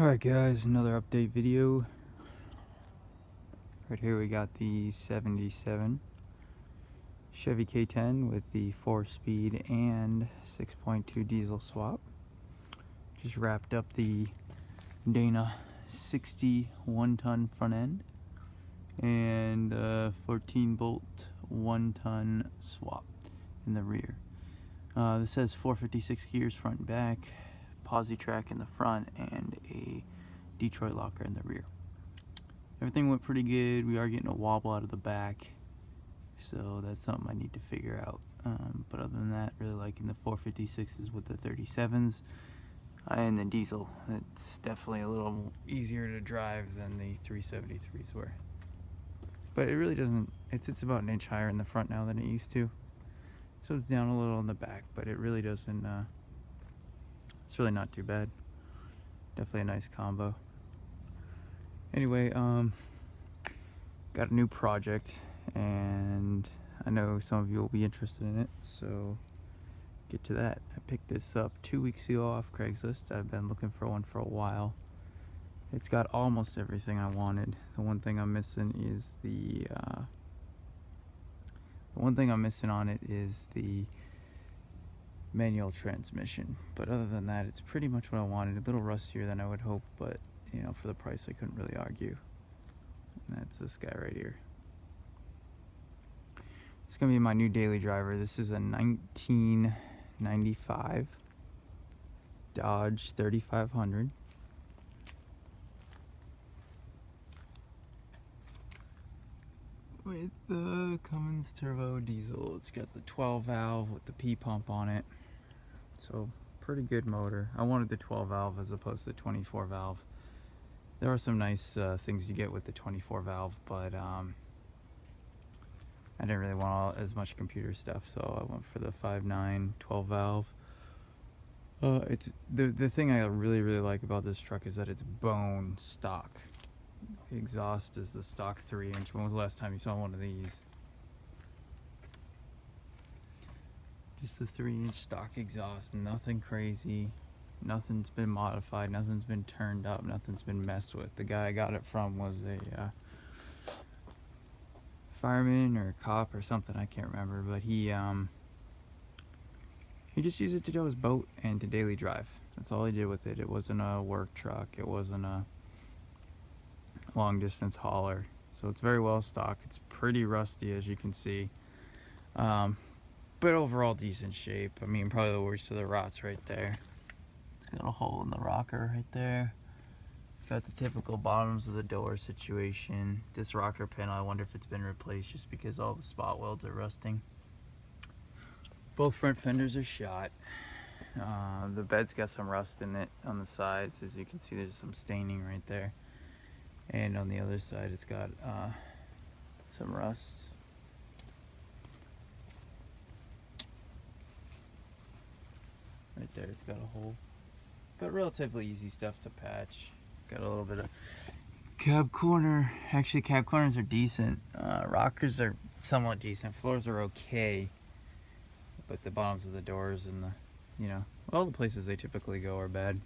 Alright guys, another update video. Right here we got the 77 Chevy K10 with the 4-speed and 6.2 diesel swap. Just wrapped up the Dana 60 1-ton front end and 14-bolt 1-ton swap in the rear. This has 456 gears front and back, Posi-Track in the front, and a Detroit locker in the rear. Everything went pretty good. We are getting a wobble out of the back, so that's something I need to figure out. But other than that, really liking the 456s with the 37s and the diesel. It's definitely a little easier to drive than the 373s were. But it really doesn't, it sits about an inch higher in the front now than it used to. So it's down a little in the back, but it really doesn't, it's really not too bad. Definitely a nice combo. Anyway, got a new project, and I know some of you will be interested in it, so get to that. I picked this up 2 weeks ago off Craigslist. I've been looking for one for a while. It's got almost everything I wanted. The one thing I'm missing is the one thing I'm missing on it is the manual transmission. But other than that, it's pretty much what I wanted. A little rustier than I would hope, but you know, for the price, I couldn't really argue. And that's this guy right here. It's gonna be my new daily driver. This is a 1995 Dodge 3500. With the Cummins turbo diesel. It's got the 12 valve with the P pump on it. So pretty good motor. I wanted the 12 valve as opposed to the 24 valve. There are some nice things you get with the 24 valve, but I didn't really want as much computer stuff, so I went for the 5.9 12 valve. It's the thing I really like about this truck is that it's bone stock. The exhaust is the stock 3-inch. When was the last time you saw one of these? Just a 3-inch stock exhaust, nothing crazy. Nothing's been modified, nothing's been turned up, nothing's been messed with. The guy I got it from was a fireman or a cop or something, I can't remember, but he just used it to tow his boat and to daily drive. That's all he did with it. It wasn't a work truck, it wasn't a long distance hauler. So it's very well stocked. It's pretty rusty, as you can see, but overall decent shape. I mean, probably the worst of the rots right there. It's got a hole in the rocker right there. Got the typical bottoms of the door situation. This rocker panel, I wonder if it's been replaced just because all the spot welds are rusting. Both front fenders are shot. The bed's got some rust in it on the sides. As you can see, there's some staining right there. And on the other side, it's got some rust. Right there, it's got a hole. But relatively easy stuff to patch. Got a little bit of cab corner. Actually, cab corners are decent. Rockers are somewhat decent. Floors are okay. But the bottoms of the doors and the, you know, all the places they typically go are bad.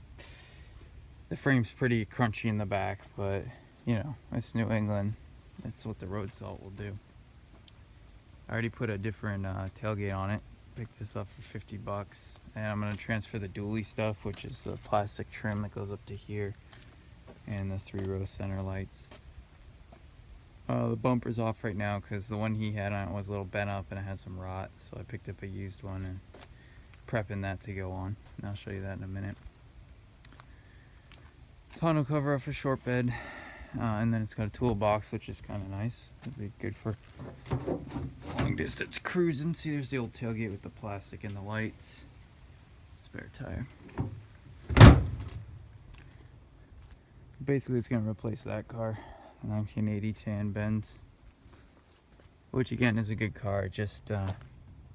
The frame's pretty crunchy in the back, but you know, it's New England. That's what the road salt will do. I already put a different tailgate on it. Picked this up for 50 bucks. And I'm gonna transfer the dually stuff, which is the plastic trim that goes up to here, and the 3-row center lights. The bumper's off right now because the one he had on it was a little bent up and it had some rot, so I picked up a used one and prepping that to go on. And I'll show you that in a minute. Tonneau cover up for short bed, and then it's got a toolbox, which is kind of nice. It'd be good for long distance cruising. See, there's the old tailgate with the plastic and the lights. Spare tire. Basically, it's going to replace that car, the 1980 tan Benz, which again is a good car. Just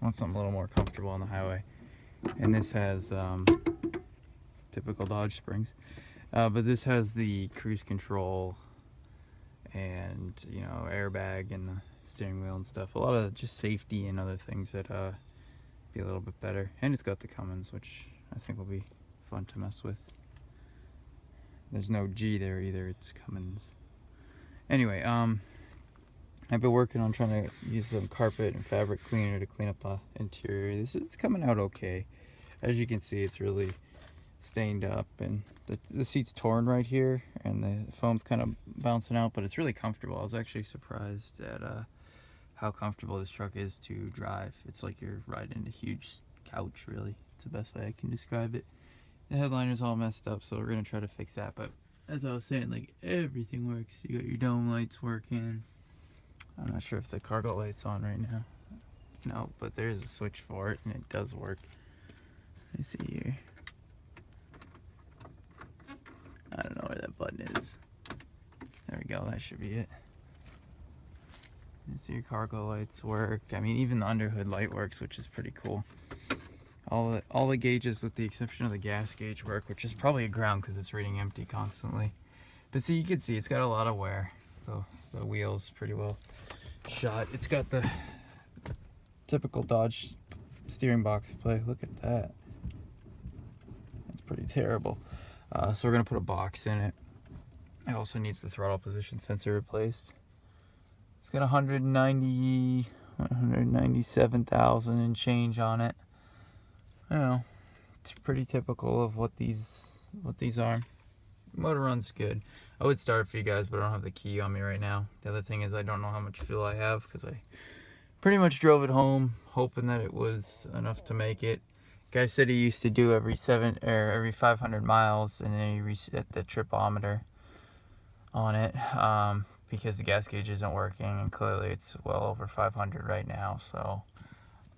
want something a little more comfortable on the highway. And this has typical Dodge springs, but this has the cruise control and, you know, airbag and the steering wheel and stuff. A lot of just safety and other things that be a little bit better. And it's got the Cummins, which I think will be fun to mess with. There's no G there either. It's Cummins. Anyway, I've been working on trying to use some carpet and fabric cleaner to clean up the interior. It's coming out okay. As you can see, it's really stained up, and the seat's torn right here, and the foam's kind of bouncing out, but it's really comfortable. I was actually surprised at how comfortable this truck is to drive. It's like you're riding a huge couch, really. It's the best way I can describe it. The headliner's all messed up, so we're gonna try to fix that. But as I was saying, like, everything works. You got your dome lights working. I'm not sure if the cargo light's on right now. No, but there is a switch for it, and it does work. Let me see here. I don't know where that button is. There we go, that should be it. You see your cargo lights work. I mean, even the underhood light works, which is pretty cool. All the gauges, with the exception of the gas gauge, work, which is probably a ground because it's reading empty constantly. But see, you can see it's got a lot of wear. The wheel's pretty well shot. It's got the typical Dodge steering box play. Look at that. That's pretty terrible. So we're gonna put a box in it. It also needs the throttle position sensor replaced. It's got 197,000 and change on it. I don't know. It's pretty typical of what these are. Motor runs good. I would start for you guys, but I don't have the key on me right now. The other thing is I don't know how much fuel I have because I pretty much drove it home hoping that it was enough to make it. Guy said he used to do every 500 miles, and then he reset the tripometer on it because the gas gauge isn't working, and clearly it's well over 500 right now. So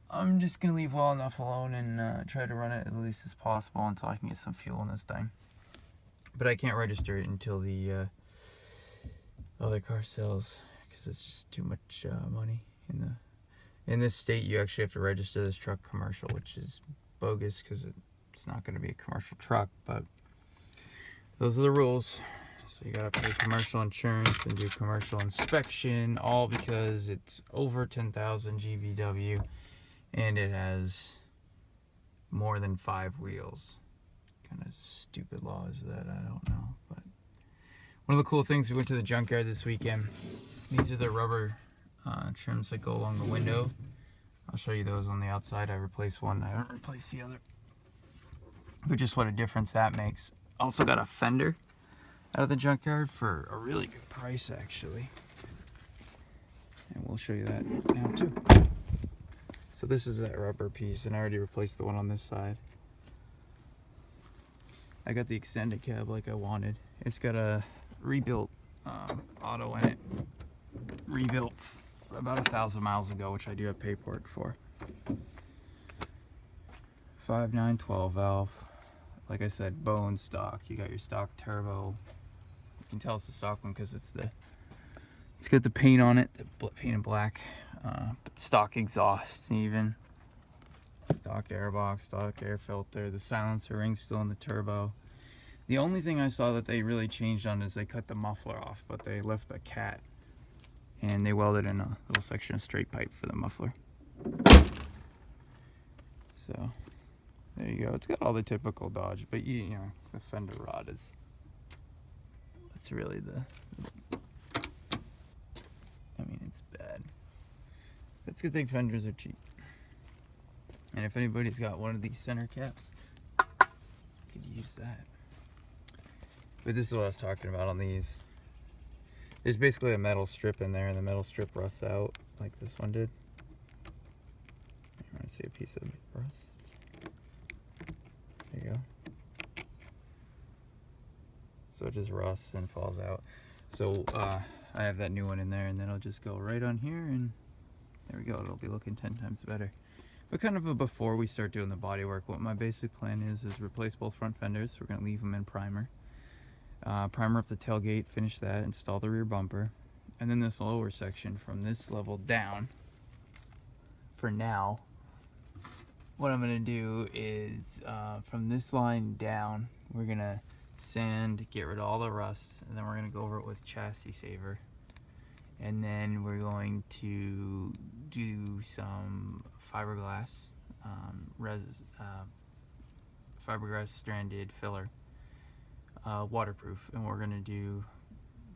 I'm just gonna leave well enough alone and try to run it at least as possible until I can get some fuel in this thing. But I can't register it until the other car sells because it's just too much money. In this state, you actually have to register this truck commercial, which is bogus because it's not going to be a commercial truck, but those are the rules. So you got to pay commercial insurance and do commercial inspection, all because it's over 10,000 GVW and it has more than 5 wheels. Kind of stupid law is that? I don't know. But one of the cool things, we went to the junkyard this weekend. These are the rubber trims that go along the window. I'll show you those on the outside. I replaced one. I haven't replaced the other. But just what a difference that makes. Also got a fender out of the junkyard for a really good price, actually. And we'll show you that now too. So this is that rubber piece, and I already replaced the one on this side. I got the extended cab like I wanted. It's got a rebuilt auto in it. Rebuilt about 1,000 miles ago, which I do have paperwork for. 5.912 valve. Like I said, bone stock. You got your stock turbo. You can tell it's the stock one because it's got the paint on it, the paint in black. But stock exhaust even. Stock airbox, stock air filter. The silencer ring's still in the turbo. The only thing I saw that they really changed on is they cut the muffler off, but they left the cat. And they welded in a little section of straight pipe for the muffler. So there you go. It's got all the typical Dodge, but you know, the fender rod that's really it's bad. It's a good thing fenders are cheap. And if anybody's got one of these center caps, you could use that. But this is what I was talking about on these. There's basically a metal strip in there, and the metal strip rusts out like this one did. You want to see a piece of rust? There you go. So it just rusts and falls out. So I have that new one in there, and then I'll just go right on here, and there we go. It'll be looking 10 times better. But kind of before we start doing the body work, what my basic plan is replace both front fenders. We're going to leave them in primer. Primer up the tailgate, finish that, install the rear bumper, and then this lower section from this level down. For now, what I'm going to do is from this line down, we're going to sand, get rid of all the rust, and then we're going to go over it with Chassis Saver. And then we're going to do some fiberglass, fiberglass stranded filler waterproof, and we're gonna do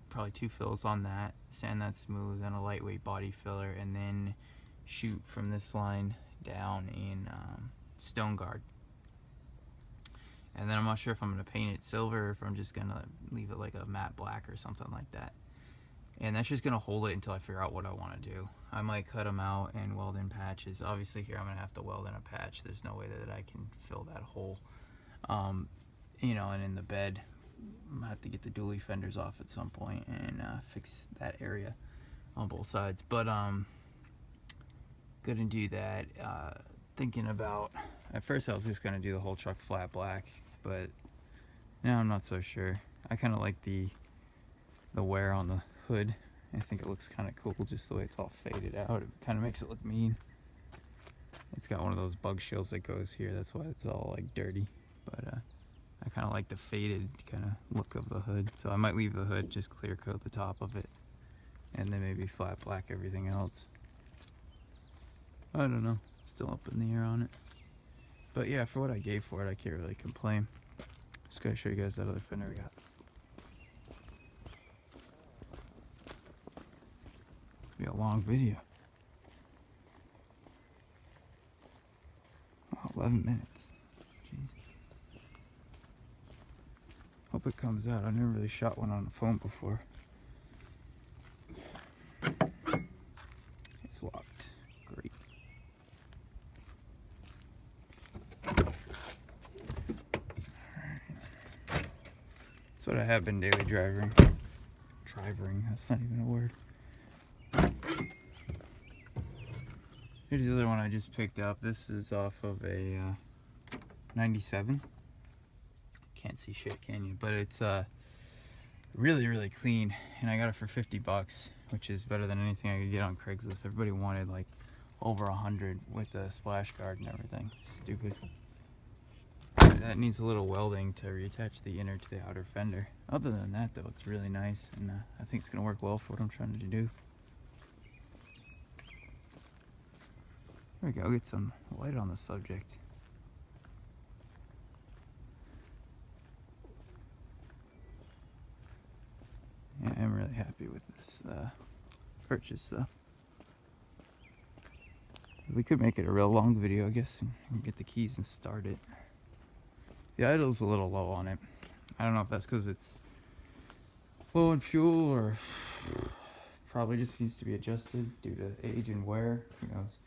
probably 2 fills on that, sand that smooth, and a lightweight body filler, and then shoot from this line down in Stone Guard. And then I'm not sure if I'm gonna paint it silver or if I'm just gonna leave it like a matte black or something like that. And that's just gonna hold it until I figure out what I want to do. I might cut them out and weld in patches. Obviously here I'm gonna have to weld in a patch. There's no way that I can fill that hole. You know, and in the bed, I'm gonna have to get the dually fenders off at some point and fix that area on both sides. But gonna do that. Thinking about, at first I was just gonna do the whole truck flat black, but now I'm not so sure. I kind of like the wear on the hood. I think it looks kind of cool just the way it's all faded out. It kind of makes it look mean. It's got one of those bug shields that goes here, that's why it's all like dirty. But I kind of like the faded kind of look of the hood, so I might leave the hood, just clear coat the top of it, and then maybe flat black everything else. I don't know, still up in the air on it. But yeah, for what I gave for it, I can't really complain. Just gotta show you guys that other fender we got. It's gonna be a long video. Oh, 11 minutes. Jeez. Hope it comes out. I've never really shot one on the phone before. It's locked. Great. That's what I have been daily driving. That's not even a word. Here's the other one I just picked up. This is off of a 97. Can't see shit, can you? But it's really, really clean, and I got it for 50 bucks, which is better than anything I could get on Craigslist. Everybody wanted like over 100 with the splash guard and everything. Stupid. That needs a little welding to reattach the inner to the outer fender. Other than that, though, it's really nice, and I think it's gonna work well for what I'm trying to do. There we go. I'll get some light on the subject. Yeah, I'm really happy with this purchase, though. We could make it a real long video, I guess, and get the keys and start it. The idle's a little low on it. I don't know if that's because it's low in fuel or probably just needs to be adjusted due to age and wear. Who knows?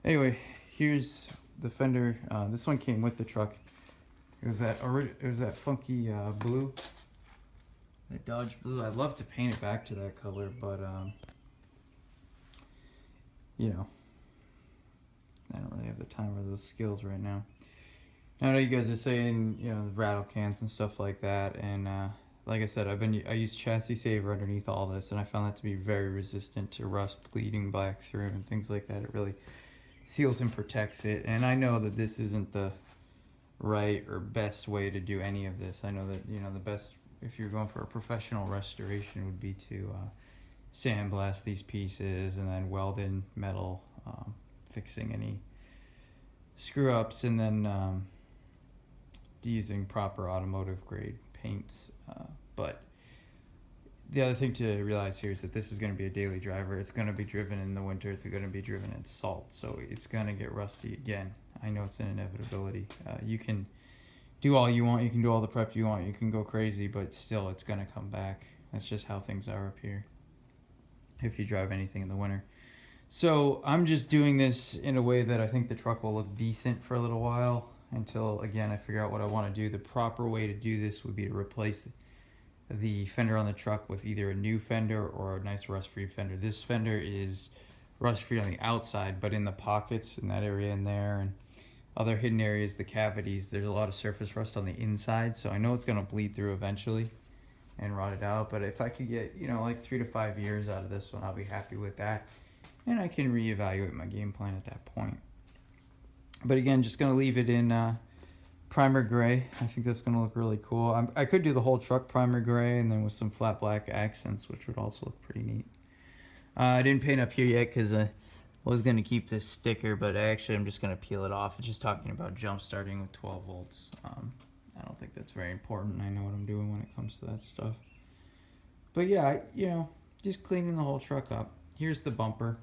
Anyway, here's the fender. This one came with the truck. It was that funky blue, that Dodge blue. I'd love to paint it back to that color, but you know, I don't really have the time or those skills right now. I know you guys are saying, you know, rattle cans and stuff like that, and like I said, I use Chassis Saver underneath all this, and I found that to be very resistant to rust, bleeding black through, and things like that. It really seals and protects it, and I know that this isn't the right or best way to do any of this. I know that, you know, the best, if you're going for a professional restoration, would be to sandblast these pieces and then weld in metal, fixing any screw ups, and then using proper automotive grade paints. But the other thing to realize here is that this is going to be a daily driver. It's going to be driven in the winter. It's going to be driven in salt, so it's going to get rusty again. I know it's an inevitability. You can do all you want. You can do all the prep you want. You can go crazy, but still it's going to come back. That's just how things are up here if you drive anything in the winter. So I'm just doing this in a way that I think the truck will look decent for a little while until, again, I figure out what I want to do. The proper way to do this would be to replace the fender on the truck with either a new fender or a nice rust-free fender. This fender is rust-free on the outside, but in the pockets, in that area in there, and other hidden areas, the cavities, there's a lot of surface rust on the inside, so I know it's going to bleed through eventually and rot it out. But if I could get, you know, like 3 to 5 years out of this one, I'll be happy with that, and I can reevaluate my game plan at that point. But again, just going to leave it in primer gray. I think that's going to look really cool. I could do the whole truck primer gray and then with some flat black accents, which would also look pretty neat. I didn't paint up here yet because I was going to keep this sticker, but I'm just going to peel it off. It's just talking about jump starting with 12 volts. I don't think that's very very important. I know what I'm doing when it comes to that stuff. But yeah, just cleaning the whole truck up. Here's the bumper.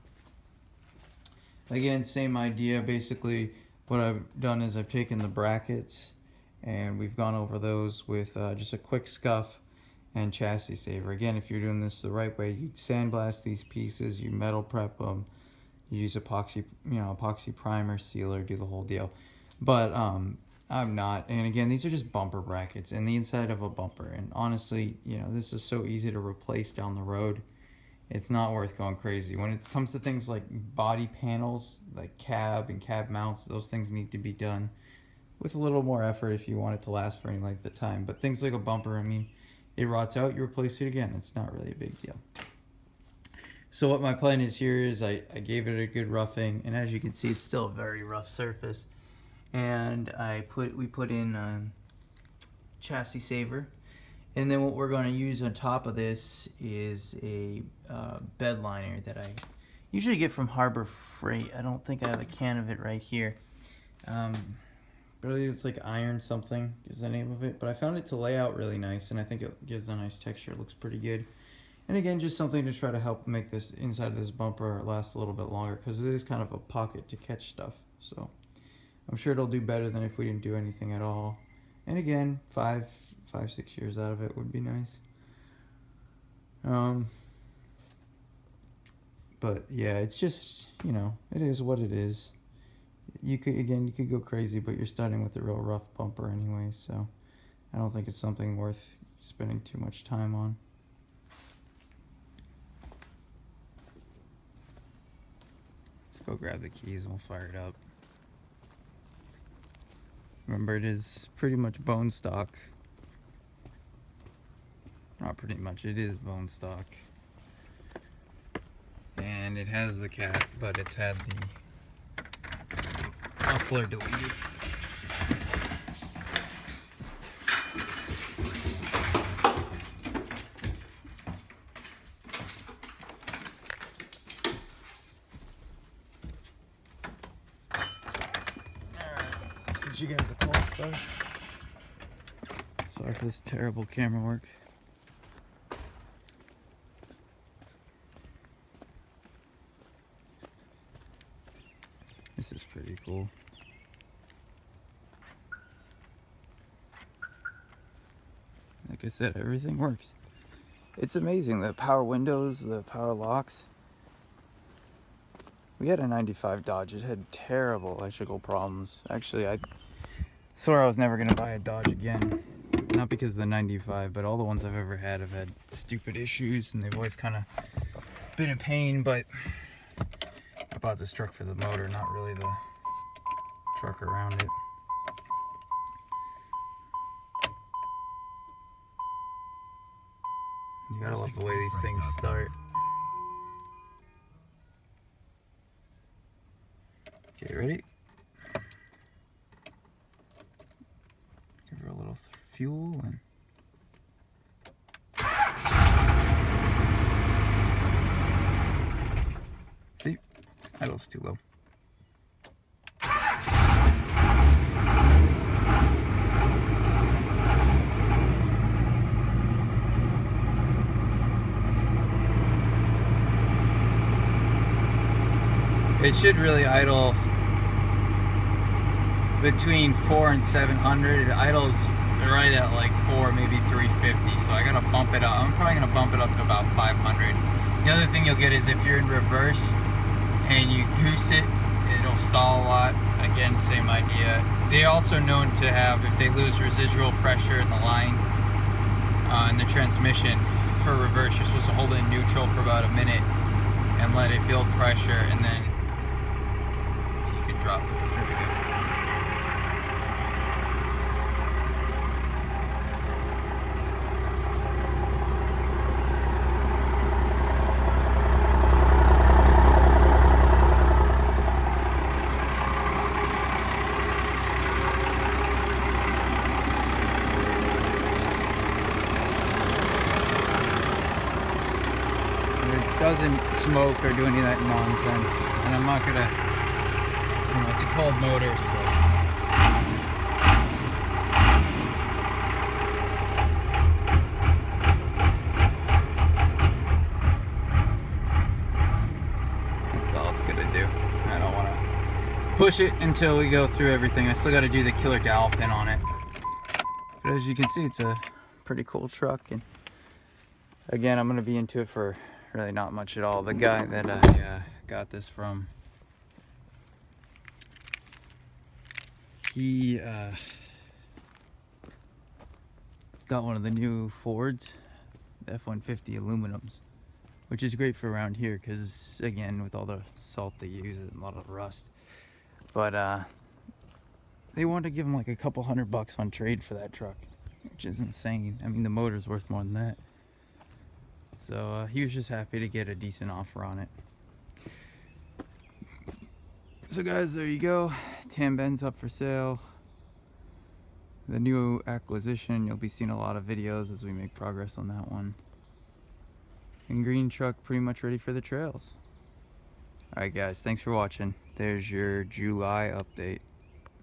Again, same idea. Basically, what I've done is I've taken the brackets and we've gone over those with just a quick scuff and chassis saver. Again, if you're doing this the right way, you sandblast these pieces, you metal prep them, you use epoxy, epoxy primer, sealer, do the whole deal. But I'm not. And again, these are just bumper brackets and the inside of a bumper. And honestly, this is so easy to replace down the road. It's not worth going crazy. When it comes to things like body panels, like cab and cab mounts, those things need to be done with a little more effort if you want it to last for any length of time. But things like a bumper, I mean, it rots out, you replace it again. It's not really a big deal. So what my plan is here is I gave it a good roughing, and as you can see, it's still a very rough surface. And we put in chassis saver. And then what we're going to use on top of this is a bed liner that I usually get from Harbor Freight. I don't think I have a can of it right here. But it's like iron something is the name of it. But I found it to lay out really nice, and I think it gives a nice texture. It looks pretty good. And again, just something to try to help make this inside of this bumper last a little bit longer, because it is kind of a pocket to catch stuff. So I'm sure it'll do better than if we didn't do anything at all. And again, 5-6 years out of it would be nice. But yeah, it's just, it is what it is. You could go crazy, but you're starting with a real rough bumper anyway, so I don't think it's something worth spending too much time on. Let's go grab the keys and we'll fire it up. Remember, it is pretty much bone stock. Not pretty much, it is bone stock. And it has the cat, but it's had the muffler deleted. Alright, let's get you guys a close start. Sorry for this terrible camera work. This is pretty cool. Like I said, everything works. It's amazing, the power windows, the power locks. We had a 95 Dodge, it had terrible electrical problems. Actually, I swore I was never gonna buy a Dodge again. Not because of the 95, but all the ones I've ever had have had stupid issues and they've always kind of been a pain, but I bought this truck for the motor, not really the truck around it. You gotta love the way these things start. Okay, ready? Give her a little fuel and... See? Idle's too low. It should really idle between 400 and 700. It idles right at like 4, maybe 350. So I gotta bump it up. I'm probably gonna bump it up to about 500. The other thing you'll get is if you're in reverse and you goose it, it'll stall a lot. Again, same idea. They're also known to have, if they lose residual pressure in the line, in the transmission, for reverse, you're supposed to hold it in neutral for about a minute and let it build pressure, and then you can drop it. Doesn't smoke or do any of that nonsense, and I'm not gonna, it's a cold motor, so push it until we go through everything. I still got to do the killer dowel pin on it. But as you can see, it's a pretty cool truck. And again, I'm going to be into it for really not much at all. The guy that I got this from, he got one of the new Fords, the F-150 aluminums, which is great for around here because, again, with all the salt they use, a lot of rust. But they wanted to give him like a couple $100 on trade for that truck, which is insane. I mean, the motor's worth more than that. So he was just happy to get a decent offer on it. So guys, there you go. Tam Ben's up for sale. The new acquisition, you'll be seeing a lot of videos as we make progress on that one. And green truck pretty much ready for the trails. Alright guys, thanks for watching. There's your July update.